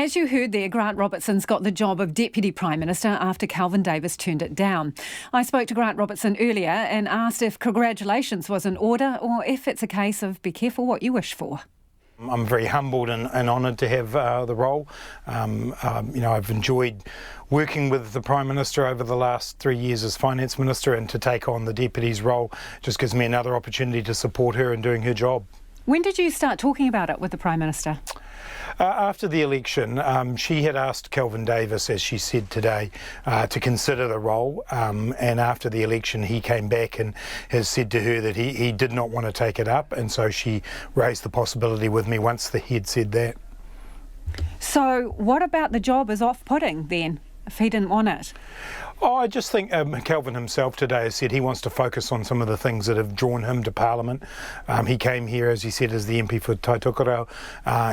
As you heard there, Grant Robertson's got the job of Deputy Prime Minister after Kelvin Davis turned it down. I spoke to Grant Robertson earlier and asked if congratulations was in order or if it's a case of be careful what you wish for. I'm very humbled and honoured to have the role. I've enjoyed working with the Prime Minister over the last 3 years as Finance Minister, and to take on the Deputy's role just gives me another opportunity to support her in doing her job. When did you start talking about it with the Prime Minister? After the election, she had asked Kelvin Davis, as she said today, to consider the role, and after the election he came back and has said to her that he did not want to take it up, and so she raised the possibility with me once he had said that. So what about the job is off-putting then, if he didn't want it? Oh, I just think Kelvin himself today has said he wants to focus on some of the things that have drawn him to Parliament. He came here, as he said, as the MP for Taitokerau.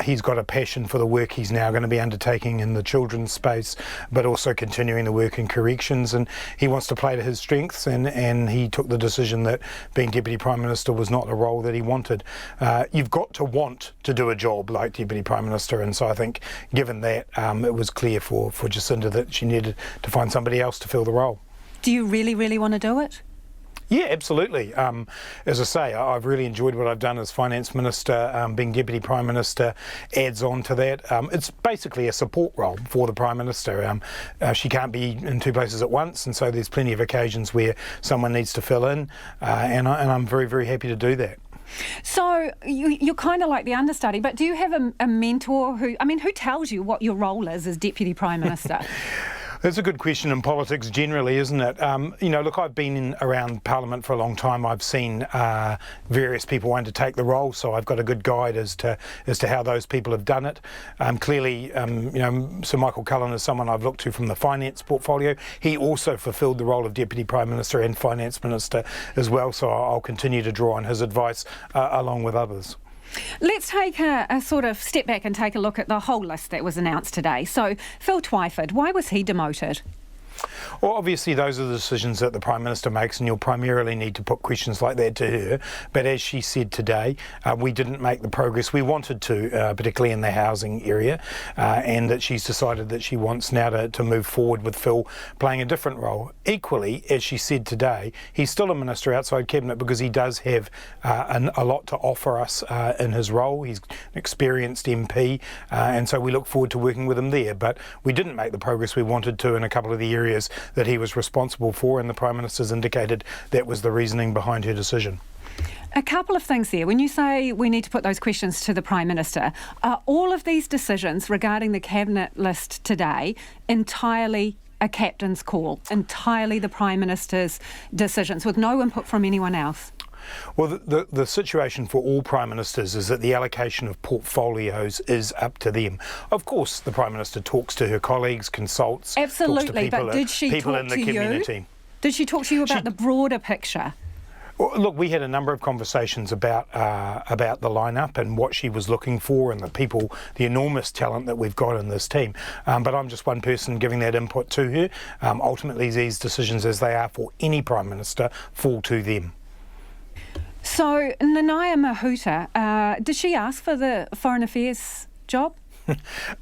He's got a passion for the work he's now going to be undertaking in the children's space, but also continuing the work in corrections, and he wants to play to his strengths, and he took the decision that being Deputy Prime Minister was not the role that he wanted. You've got to want to do a job like Deputy Prime Minister, and so I think given that, it was clear for Jacinda that she needed to find somebody else to fill the role. Do you really, really want to do it? Yeah, absolutely. As I say, I've really enjoyed what I've done as Finance Minister. Being Deputy Prime Minister adds on to that. It's basically a support role for the Prime Minister. She can't be in two places at once, and so there's plenty of occasions where someone needs to fill in, and I'm very, very happy to do that. So you're kind of like the understudy, but do you have a mentor who tells you what your role is as Deputy Prime Minister? That's a good question in politics generally, isn't it? Look, I've been around Parliament for a long time. I've seen various people undertake the role, so I've got a good guide as to how those people have done it. Clearly, Sir Michael Cullen is someone I've looked to from the finance portfolio. He also fulfilled the role of Deputy Prime Minister and Finance Minister as well, so I'll continue to draw on his advice along with others. Let's take a sort of step back and take a look at the whole list that was announced today. So, Phil Twyford, why was he demoted? Well, obviously those are the decisions that the Prime Minister makes, and you'll primarily need to put questions like that to her. But as she said today, we didn't make the progress we wanted to, particularly in the housing area, and that she's decided that she wants now to move forward with Phil playing a different role. Equally, as she said today, he's still a Minister outside Cabinet because he does have a lot to offer us in his role. He's an experienced MP, and so we look forward to working with him there. But we didn't make the progress we wanted to in a couple of the areas that he was responsible for, and the Prime Minister's indicated that was the reasoning behind her decision. A couple of things there. When you say we need to put those questions to the Prime Minister, are all of these decisions regarding the Cabinet list today entirely a captain's call, entirely the Prime Minister's decisions, with no input from anyone else? Well, the situation for all Prime Ministers is that the allocation of portfolios is up to them. Of course, the Prime Minister talks to her colleagues, consults, absolutely, talks to people, but did she people talk in the to community. You? Did she talk to you about the broader picture? Well, look, we had a number of conversations about the lineup and what she was looking for, and the enormous talent that we've got in this team. But I'm just one person giving that input to her. Ultimately, these decisions, as they are for any Prime Minister, fall to them. So, Nanaia Mahuta, did she ask for the Foreign Affairs job?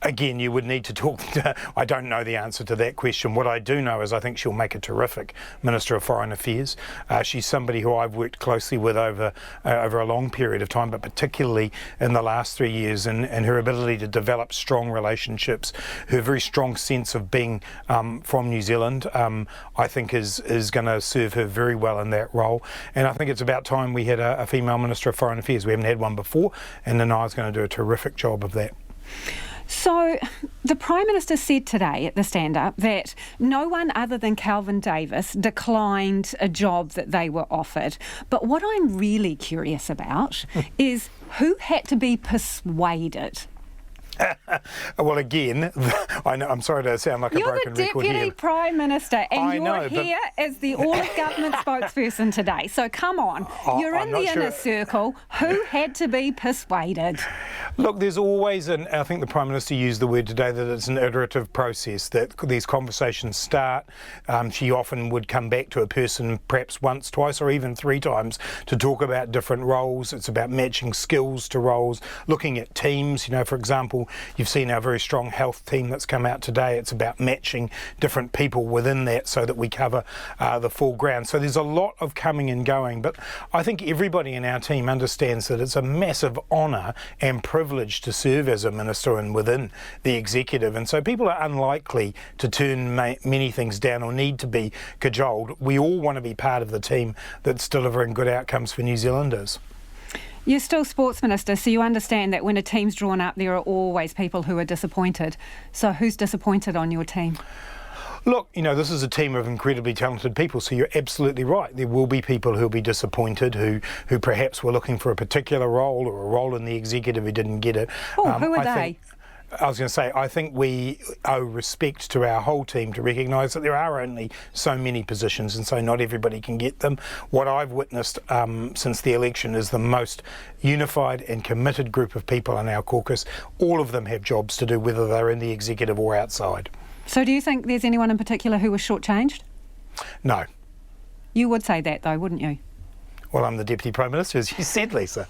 Again, you would need to talk to, I don't know the answer to that question. What I do know is I think she'll make a terrific Minister of Foreign Affairs. She's somebody who I've worked closely with over a long period of time, but particularly in the last 3 years, and her ability to develop strong relationships, her very strong sense of being from New Zealand, I think is going to serve her very well in that role. And I think it's about time we had a female Minister of Foreign Affairs. We haven't had one before, and Nanaia's going to do a terrific job of that. So the Prime Minister said today at the stand-up that no one other than Kelvin Davis declined a job that they were offered. But what I'm really curious about is who had to be persuaded? Well, again, I know, I'm sorry to sound like a broken record here. You're the Deputy Prime Minister, and you're here as the all-of-government spokesperson today. So come on, you're in the inner circle. Who had to be persuaded? Look, there's always, I think the Prime Minister used the word today, that it's an iterative process, that these conversations start. She often would come back to a person perhaps once, twice, or even 3 times to talk about different roles. It's about matching skills to roles, looking at teams. For example, strong. You've seen our very strong health team that's come out today. It's about matching different people within that so that we cover the full ground. So there's a lot of coming and going, but I think everybody in our team understands that it's a massive honour and privilege to serve as a minister and within the executive, and so people are unlikely to turn many things down or need to be cajoled. We all want to be part of the team that's delivering good outcomes for New Zealanders. You're still Sports Minister, so you understand that when a team's drawn up, there are always people who are disappointed. So who's disappointed on your team? Look, this is a team of incredibly talented people, so you're absolutely right. There will be people who'll be disappointed, who perhaps were looking for a particular role or a role in the executive who didn't get it. Oh, who are they? I was going to say, I think we owe respect to our whole team to recognise that there are only so many positions, and so not everybody can get them. What I've witnessed since the election is the most unified and committed group of people in our caucus. All of them have jobs to do, whether they're in the executive or outside. So do you think there's anyone in particular who was shortchanged? No. You would say that, though, wouldn't you? Well, I'm the Deputy Prime Minister, as you said, Lisa.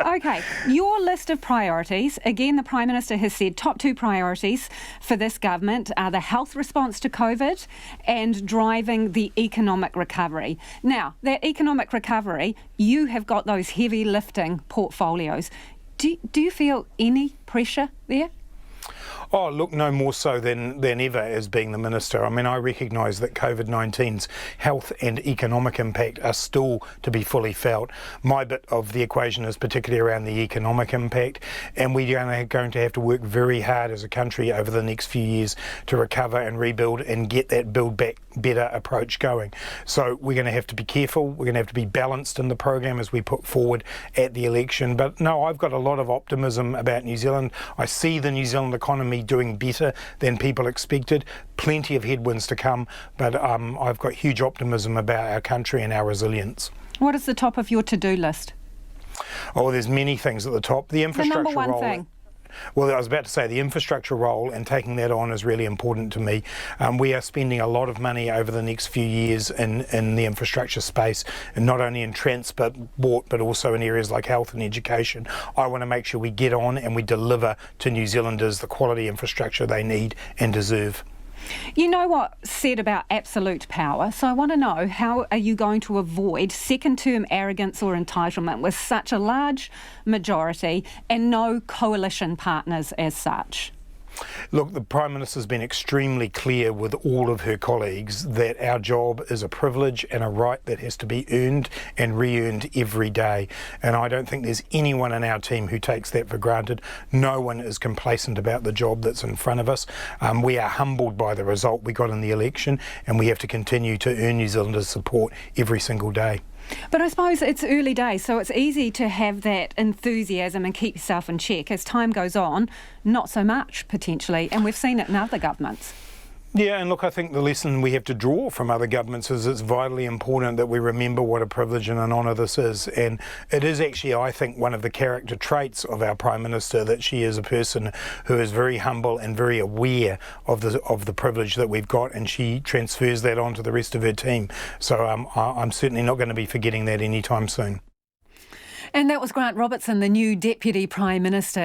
OK, your list of priorities, again, the Prime Minister has said top two priorities for this government are the health response to COVID and driving the economic recovery. Now, that economic recovery, you have got those heavy lifting portfolios. Do you feel any pressure there? Oh, look, no more so than ever as being the Minister. I mean, I recognise that COVID-19's health and economic impact are still to be fully felt. My bit of the equation is particularly around the economic impact, and we are going to have to work very hard as a country over the next few years to recover and rebuild and get that Build Back Better approach going. So we're going to have to be careful. We're going to have to be balanced in the program as we put forward at the election. But no, I've got a lot of optimism about New Zealand. I see the New Zealand economy doing better than people expected. Plenty of headwinds to come, but I've got huge optimism about our country and our resilience. What is the top of your to-do list? Oh, there's many things at the top. The infrastructure number one role. Thing. Well, I was about to say the infrastructure role and taking that on is really important to me. We are spending a lot of money over the next few years in the infrastructure space, and not only in transport but also in areas like health and education. I want to make sure we get on and we deliver to New Zealanders the quality infrastructure they need and deserve. You know what's said about absolute power, so I want to know, how are you going to avoid second-term arrogance or entitlement with such a large majority and no coalition partners as such? Look, the Prime Minister's been extremely clear with all of her colleagues that our job is a privilege and a right that has to be earned and re-earned every day. And I don't think there's anyone in our team who takes that for granted. No one is complacent about the job that's in front of us. We are humbled by the result we got in the election, and we have to continue to earn New Zealanders' support every single day. But I suppose it's early days, so it's easy to have that enthusiasm and keep yourself in check. As time goes on, not so much, potentially, and we've seen it in other governments. Yeah, and look, I think the lesson we have to draw from other governments is it's vitally important that we remember what a privilege and an honour this is. And it is actually, I think, one of the character traits of our Prime Minister that she is a person who is very humble and very aware of the privilege that we've got, and she transfers that on to the rest of her team. So I'm certainly not going to be forgetting that anytime soon. And that was Grant Robertson, the new Deputy Prime Minister.